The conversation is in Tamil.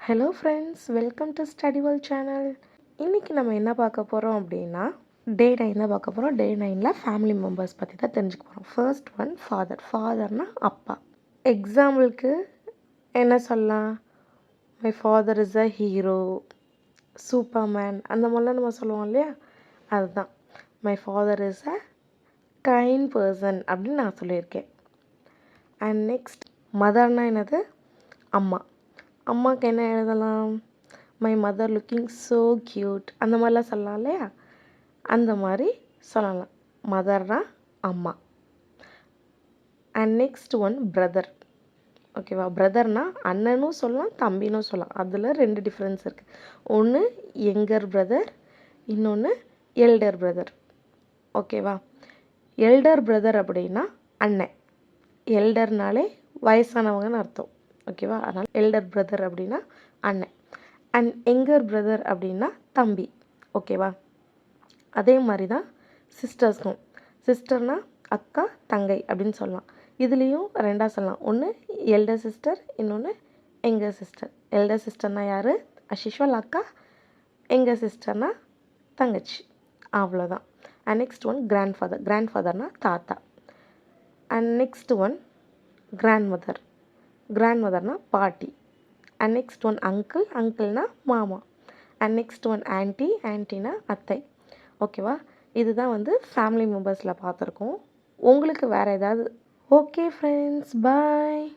Hello friends, welcome to study world channel. இன்றைக்கி நம்ம என்ன பார்க்க போகிறோம் அப்படின்னா, டே 9 தான் பார்க்க போகிறோம். டே 9ல் ஃபேமிலி மெம்பர்ஸ் பற்றி தான் தெரிஞ்சுக்க போகிறோம். ஃபர்ஸ்ட் ஒன் ஃபாதர்னா அப்பா. எக்ஸாம்பிளுக்கு என்ன சொல்லலாம், my father is a hero, Superman, அந்த மாதிரிலாம் நம்ம சொல்லுவோம் இல்லையா, அதுதான் my father is a kind person அப்படின்னு நான் சொல்லியிருக்கேன். அண்ட் நெக்ஸ்ட் மதர்னா என்னது, அம்மா. அம்மாவுக்கு என்ன எழுதலாம், my mother looking so cute, அந்த மாதிரிலாம் சொல்லலாம் இல்லையா, அந்த மாதிரி சொல்லலாம். மதர்னா அம்மா. And next one brother. ஓகேவா, பிரதர்னா அண்ணனும் சொல்லலாம், தம்பினும் சொல்லலாம். அதில் 2 டிஃப்ரென்ஸ் இருக்குது. ஒன்று யங்கர் பிரதர், இன்னொன்று எல்டர் பிரதர். ஓகேவா, எல்டர் பிரதர் அப்படின்னா அண்ணன், எல்டர்னாலே வயசானவங்கன்னு அர்த்தம். ஓகேவா, அதனால் எல்டர் பிரதர் அப்படின்னா அண்ணன். அண்ட் யங்கர் பிரதர் அப்படின்னா தம்பி. ஓகேவா, அதே மாதிரி தான் சிஸ்டர்ஸ்க்கும். சிஸ்டர்னா அக்கா தங்கை அப்படின்னு சொல்லலாம். இதுலேயும் 2ஆக சொல்லலாம். ஒன்று எல்டர் சிஸ்டர், இன்னொன்று யங்கர் சிஸ்டர். எல்டர் சிஸ்டர்னால் யார், அஷிஷ்வல் அக்கா. யங்கர் சிஸ்டர்னா தங்கச்சி, அவ்வளோதான். And next one grandfather. கிராண்ட்ஃபாதர்னா தாத்தா. And next one grandmother. கிராண்ட்மதர்னா பாட்டி. And next one uncle. அங்கிள்னா மாமா. And next one aunty. ஆன்ட்டினா அத்தை. ஓகேவா, இதுதான் வந்து ஃபேமிலி மெம்பர்ஸில் பார்த்துருக்கோம். உங்களுக்கு வேறு ஏதாவது? ஓகே ஃப்ரெண்ட்ஸ், பாய்.